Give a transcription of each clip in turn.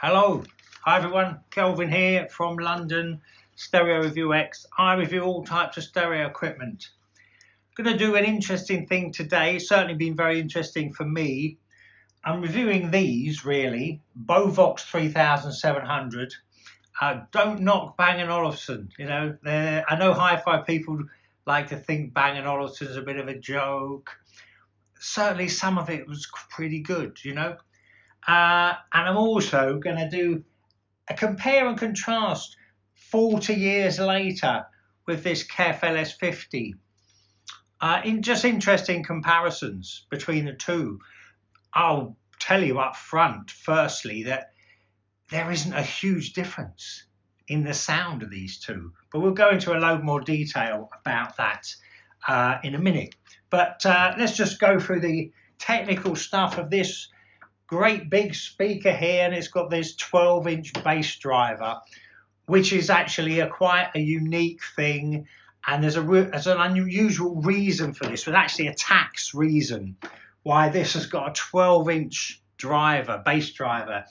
Hello, hi everyone, Kelvin here from London, Stereo Review X. I review all types of stereo equipment. Going to do an interesting thing today, it's certainly been very interesting for me. I'm reviewing these really, Beovox 3700. Don't knock Bang & Olufsen, you know. I know hi-fi people like to think Bang & Olufsen's a bit of a joke. Certainly some of it was pretty good, you know. And I'm also going to do a compare and contrast 40 years later with this KEF LS50. In just interesting comparisons between the two. I'll tell you up front, firstly, that there isn't a huge difference in the sound of these two. But we'll go into a load more detail about that in a minute. But let's just go through the technical stuff of this great big speaker here, and it's got this 12-inch bass driver, which is actually quite a unique thing, and there's an unusual reason for this. There's actually a tax reason why this has got a 12-inch driver, bass driver.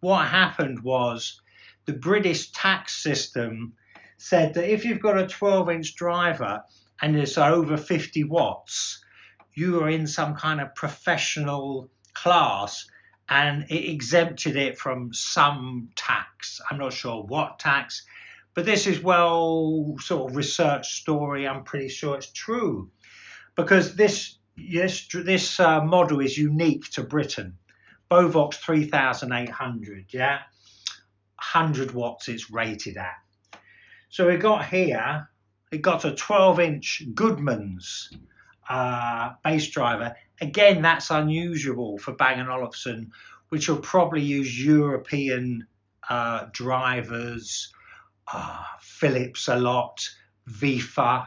What happened was the British tax system said that if you've got a 12-inch driver and it's over 50 watts, you are in some kind of professional class, and it exempted it from some tax. I'm not sure what tax, but this is well sort of research story. I'm pretty sure it's true, because this model is unique to Britain. Beovox 3800, yeah, 100 watts it's rated at. So we got here, it got a 12-inch Goodman's bass driver. Again, that's unusual for Bang & Olufsen, which will probably use European drivers, Philips a lot, Vifa,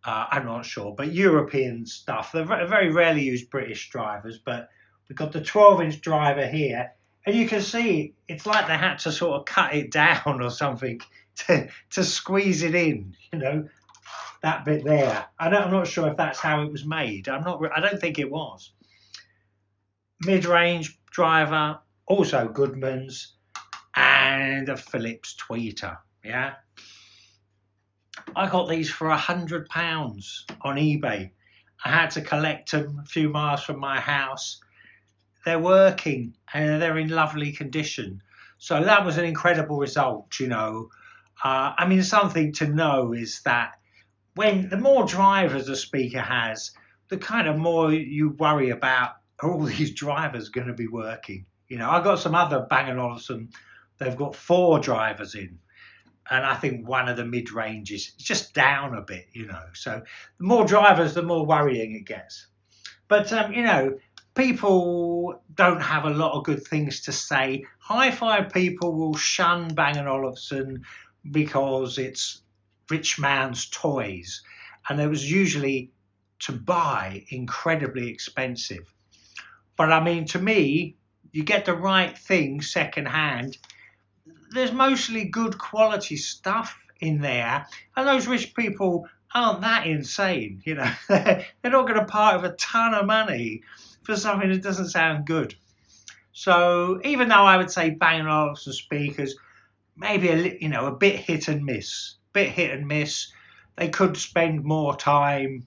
I'm not sure, but European stuff. They very rarely use British drivers, but we've got the 12-inch driver here, and you can see it's like they had to sort of cut it down or something to squeeze it in, you know. That bit there. I'm not sure if that's how it was made. I don't think it was. Mid-range driver, also Goodman's, and a Philips tweeter. Yeah. I got these for £100 on eBay. I had to collect them a few miles from my house. They're working and they're in lovely condition. So that was an incredible result, you know. I mean, something to know is that when the more drivers a speaker has, the kind of more you worry about, are all these drivers going to be working? You know, I've got some other Bang & Olufsen, they've got 4 drivers in, and I think one of the mid-range is just down a bit, you know. So the more drivers, the more worrying it gets. But, you know, people don't have a lot of good things to say. Hi-fi people will shun Bang & Olufsen because it's rich man's toys, and it was usually to buy incredibly expensive. But I mean, to me, you get the right thing secondhand. There's mostly good quality stuff in there, and those rich people aren't that insane, you know. They're not going to part with a ton of money for something that doesn't sound good. So even though I would say Bang & Olufsen speakers maybe a bit hit and miss. They could spend more time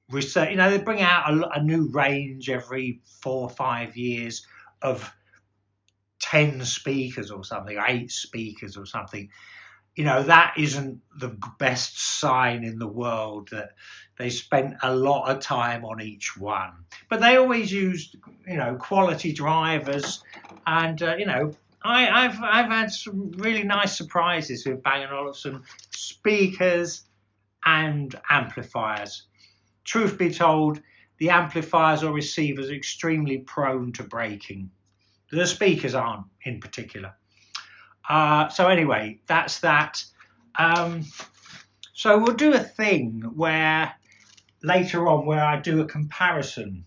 research. You know, they bring out a new range every 4 or 5 years of 10 speakers or something, 8 speakers or something. You know, that isn't the best sign in the world that they spent a lot of time on each one. But they always used, you know, quality drivers, and you know, I've had some really nice surprises with Bang & Olufsen speakers and amplifiers. Truth be told, the amplifiers or receivers are extremely prone to breaking. The speakers aren't, in particular. So anyway, that's that. So we'll do a thing where later on where I do a comparison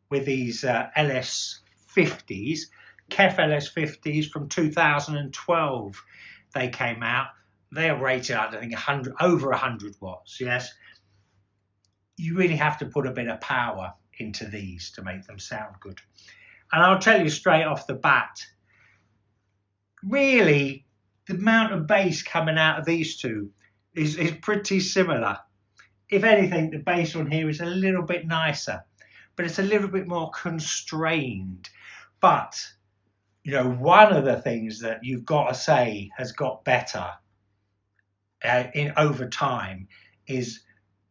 with these LS50s. KEF LS50s from 2012, they came out. They are rated, I think, over 100 watts. Yes, you really have to put a bit of power into these to make them sound good. And I'll tell you straight off the bat, really the amount of bass coming out of these two is pretty similar. If anything, the bass on here is a little bit nicer, but it's a little bit more constrained. But, you know, one of the things that you've got to say has got better over time is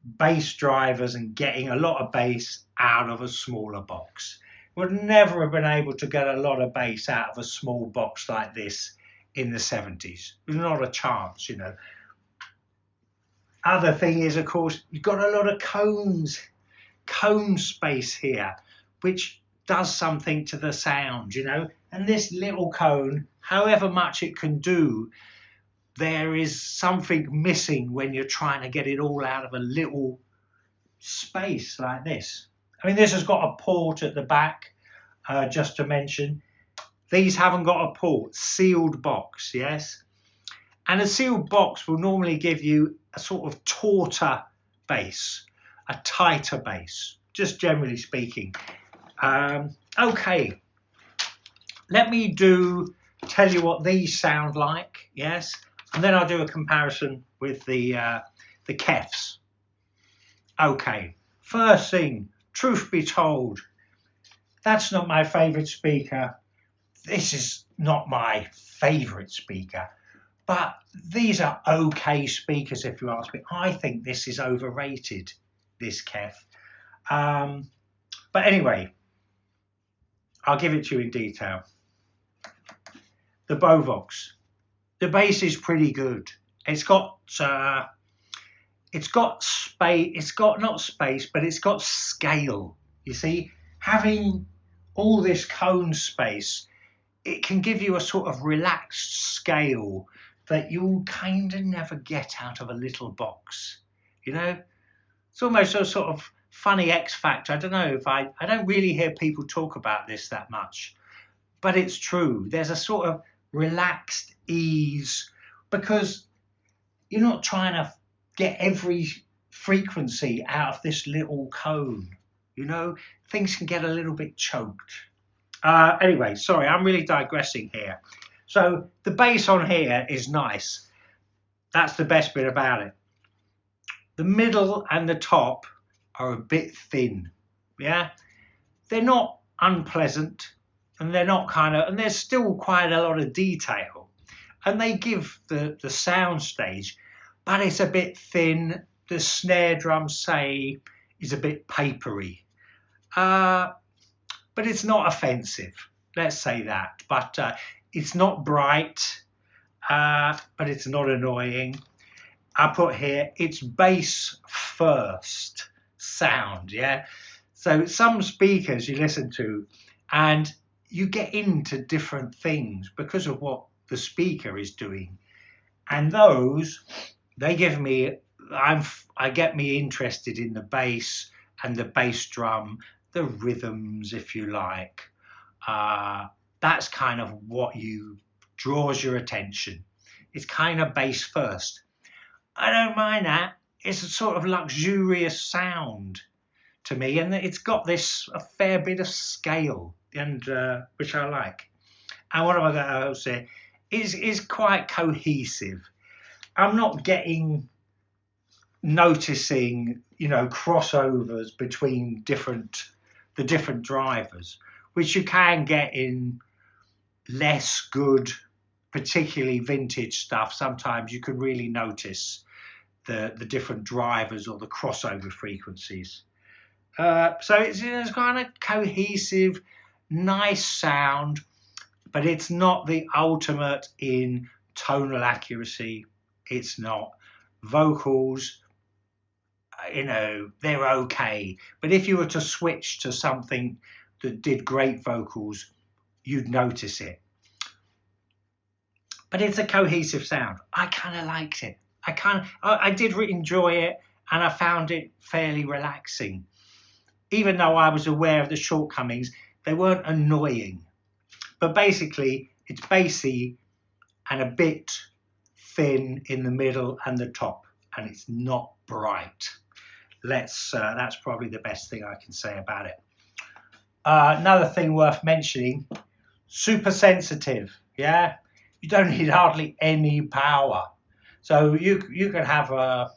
bass drivers and getting a lot of bass out of a smaller box. Would never have been able to get a lot of bass out of a small box like this in the 70s. There's not a chance, you know. Other thing is, of course, you've got a lot of cone space here, which does something to the sound, you know. And this little cone, however much it can do, there is something missing when you're trying to get it all out of a little space like this. I mean, this has got a port at the back, just to mention. These haven't got a port, sealed box, yes? And a sealed box will normally give you a sort of tauter bass, a tighter bass, just generally speaking. Okay, let me tell you what these sound like, yes? And then I'll do a comparison with the KEFs. Okay, first thing, truth be told, that's not my favourite speaker. This is not my favourite speaker. But these are okay speakers, if you ask me. I think this is overrated, this KEF. But anyway, I'll give it to you in detail. The Beovox. The bass is pretty good. It's got space. It's got not space, but it's got scale. You see, having all this cone space, it can give you a sort of relaxed scale that you'll kind of never get out of a little box. You know, it's almost a sort of funny X factor. I don't know if I don't really hear people talk about this that much, but it's true. There's a sort of relaxed ease because you're not trying to get every frequency out of this little cone. You know, things can get a little bit choked. Anyway, sorry, I'm really digressing here. So the bass on here is nice. That's the best bit about it. The middle and the top are a bit thin. Yeah, they're not unpleasant, and they're not and there's still quite a lot of detail, and they give the sound stage, but it's a bit thin. The snare drum, say, is a bit papery, but it's not offensive. Let's say that. But it's not bright, but it's not annoying. I put here, it's bass first sound, yeah? So some speakers you listen to and you get into different things because of what the speaker is doing. And those, they give me, I get me interested in the bass and the bass drum, the rhythms, if you like. That's kind of what draws your attention. It's kind of bass first. I don't mind that. It's a sort of luxurious sound to me, and it's got a fair bit of scale, and which I like. And what am I going to say? Is quite cohesive. I'm not noticing, you know, crossovers between the different drivers, which you can get in less good, particularly vintage stuff. Sometimes you can really notice the different drivers or the crossover frequencies. So it's kind of cohesive, nice sound, but it's not the ultimate in tonal accuracy. It's not. Vocals, you know, they're okay. But if you were to switch to something that did great vocals, you'd notice it. But it's a cohesive sound. I kind of liked it. I did enjoy it, and I found it fairly relaxing. Even though I was aware of the shortcomings, they weren't annoying. But basically, it's bassy and a bit thin in the middle and the top, and it's not bright. That's probably the best thing I can say about it. Another thing worth mentioning, super sensitive. Yeah, you don't need hardly any power. So you can have a,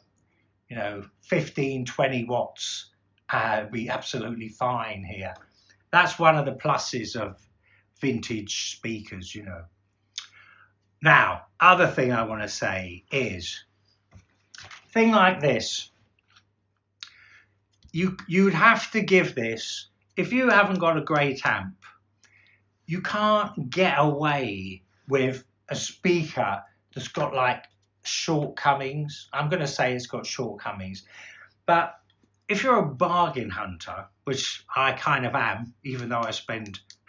15, 20 watts, be absolutely fine here. That's one of the pluses of vintage speakers, Now, other thing I want to say is, thing like this, you'd have to give this, if you haven't got a great amp, you can't get away with a speaker that's got like shortcomings. I'm going to say it's got shortcomings, but if you're a bargain hunter, which I kind of am, even though I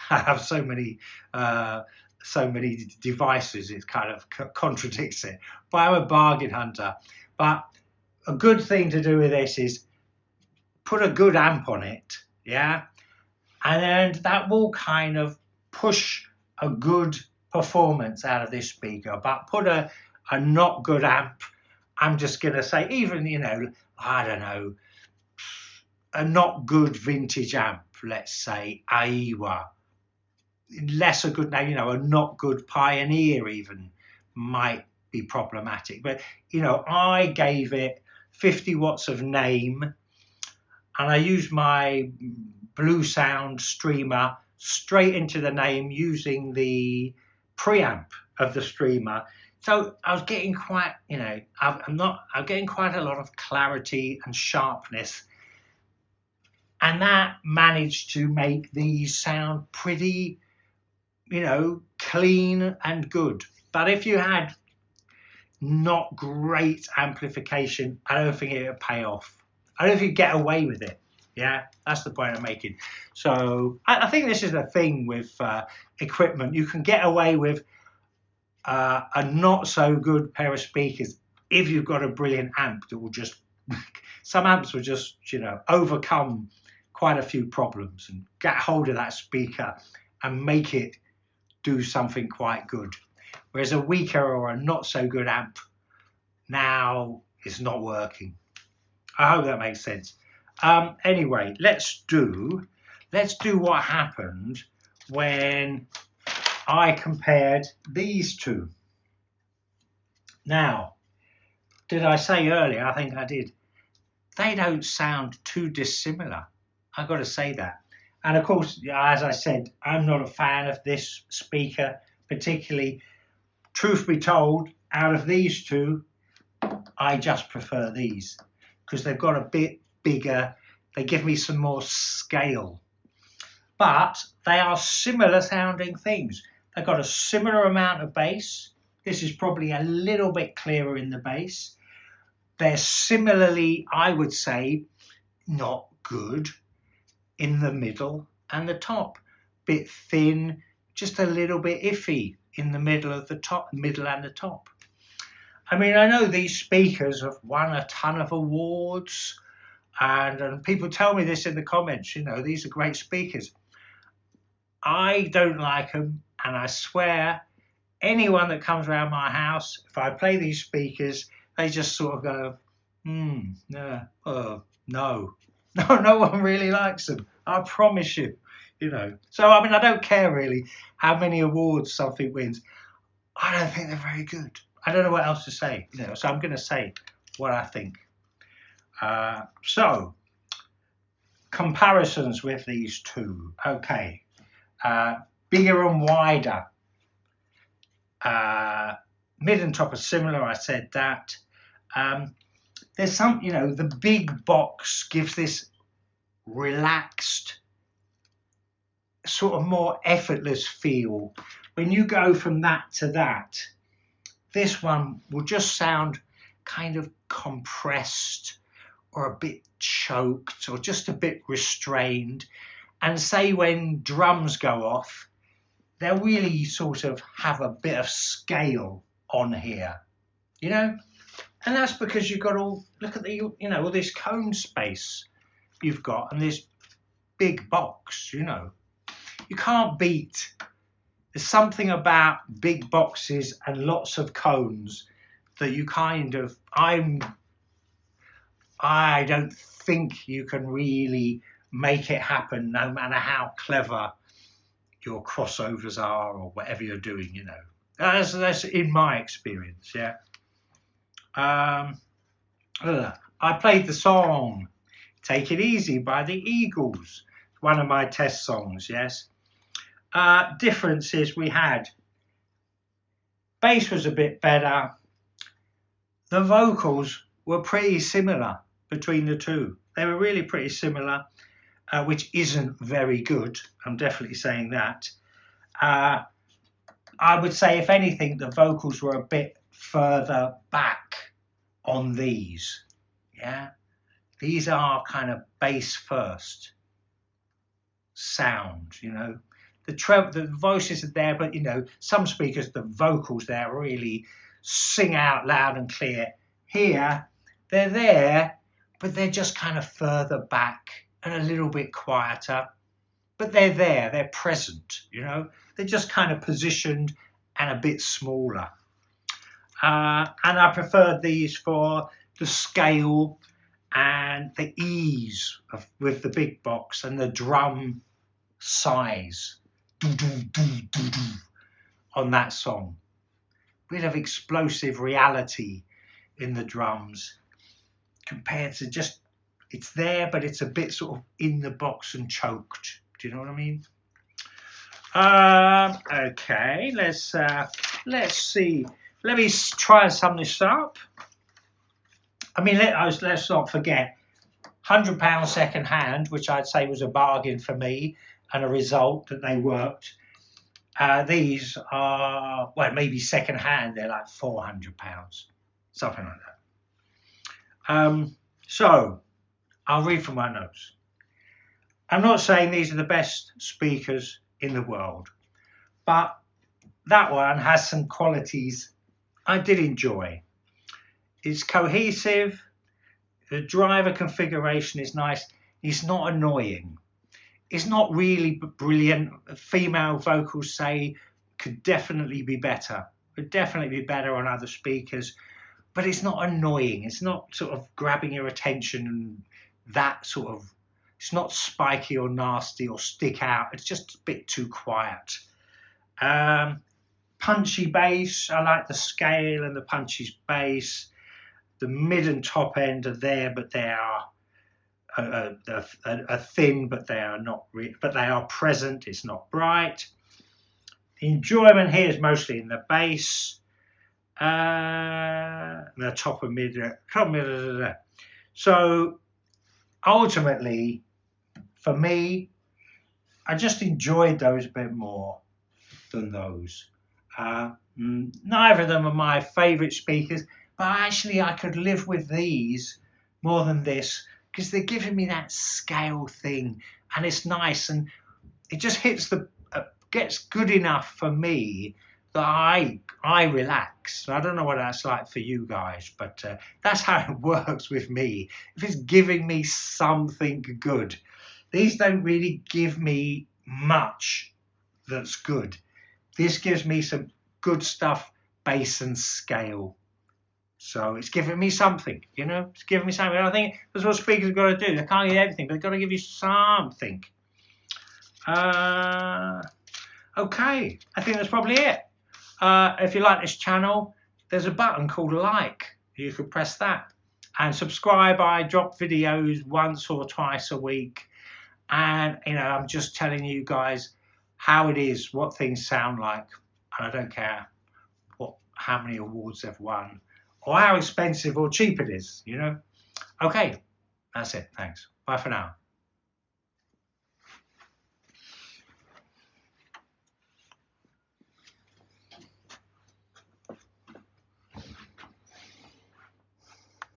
have so many devices, it kind of contradicts it. But I'm a bargain hunter. But a good thing to do with this is put a good amp on it, yeah, and that will kind of push a good performance out of this speaker. But put a not good amp, I'm just going to say, even, I don't know, a not good vintage amp, let's say Aiwa, less a good, a not good Pioneer even might be problematic. But, I gave it 50 watts of naim, and I used my Bluesound streamer straight into the naim using the preamp of the streamer. So I was getting quite, I'm getting quite a lot of clarity and sharpness, and that managed to make these sound pretty, clean and good. But if you had not great amplification, I don't think it would pay off. I don't think you'd get away with it. Yeah, that's the point I'm making. So I think this is the thing with equipment. You can get away with a not so good pair of speakers if you've got a brilliant amp that will just, some amps will just, overcome quite a few problems and get hold of that speaker and make it do something quite good. Whereas a weaker or a not so good amp now is not working. I hope that makes sense. Anyway, let's do what happened when I compared these two. Now, did I say earlier? I think I did. They don't sound too dissimilar. I've got to say that. And of course, as I said, I'm not a fan of this speaker particularly. Truth be told, out of these two, I just prefer these because they've got a bit bigger. They give me some more scale. But they are similar sounding things. They've got a similar amount of bass. This is probably a little bit clearer in the bass. They're similarly, I would say, not good in the middle and the top. Bit thin, just a little bit iffy in the middle of the top, middle and the top. I mean, I know these speakers have won a ton of awards, and people tell me this in the comments, these are great speakers. I don't like them, and I swear anyone that comes around my house, if I play these speakers, they just sort of go, no, no one really likes them. I promise you, So, I mean, I don't care really how many awards something wins. I don't think they're very good. I don't know what else to say, so I'm going to say what I think. So, comparisons with these two. Okay. Bigger and wider. Mid and top are similar, I said that. There's some, the big box gives this relaxed, sort of more effortless feel. When you go from that to that, this one will just sound kind of compressed or a bit choked or just a bit restrained. And say when drums go off, they'll really sort of have a bit of scale on here, And that's because you've got look at all this cone space you've got and this big box, You can't beat. There's something about big boxes and lots of cones that you kind of, I don't think you can really make it happen, no matter how clever your crossovers are or whatever you're doing, That's in my experience, yeah. I played the song Take It Easy by the Eagles, one of my test songs, yes. Differences we had. Bass was a bit better. The vocals were pretty similar between the two. They were really pretty similar, which isn't very good. I'm definitely saying that. I would say, if anything, the vocals were a bit further back on these. Yeah, these are kind of bass first sound, you know. The voices are there, but you know, some speakers, the vocals there really sing out loud and clear. Here, they're there, but they're just kind of further back and a little bit quieter. But they're there, they're present, you know. They're just kind of positioned and a bit smaller. And I preferred these for the scale and the ease with the big box and the drum size on that song. Bit of explosive reality in the drums compared to just, it's there, but it's a bit sort of in the box and choked. Do you know what I mean? Okay, let's see. Let me try and sum this up. I mean, let's not forget, £100 second hand, which I'd say was a bargain for me and a result that they worked. These are, well, maybe second hand, they're like £400, something like that. So I'll read from my notes. I'm not saying these are the best speakers in the world, but that one has some qualities I did enjoy. It's cohesive, the driver configuration is nice, it's not annoying. It's not really brilliant. Female vocals, say, could definitely be better. Could definitely be better on other speakers, but it's not annoying. It's not sort of grabbing your attention and that sort of, it's not spiky or nasty or stick out. It's just a bit too quiet. Punchy bass, I like the scale and the punchy bass. The mid and top end are there, but they are thin, but they are not. But they are present. It's not bright. The enjoyment here is mostly in the bass, the top and mid. So ultimately, for me, I just enjoyed those a bit more than those. Neither of them are my favourite speakers, but actually I could live with these more than this because they're giving me that scale thing, and it's nice, and it just hits the gets good enough for me that I relax. I don't know what that's like for you guys, but that's how it works with me. If it's giving me something good, these don't really give me much that's good. This gives me some good stuff, bass and scale. So it's giving me something, you know, it's giving me something. I think that's what speakers have got to do. They can't get everything, but they've got to give you something. Okay, I think that's probably it. If you like this channel, there's a button called like. You could press that. And subscribe. I drop videos once or twice a week. And, you know, I'm just telling you guys how it is, what things sound like. And I don't care how many awards they've won or how expensive or cheap it is, you know. Okay, that's it. Thanks. Bye for now.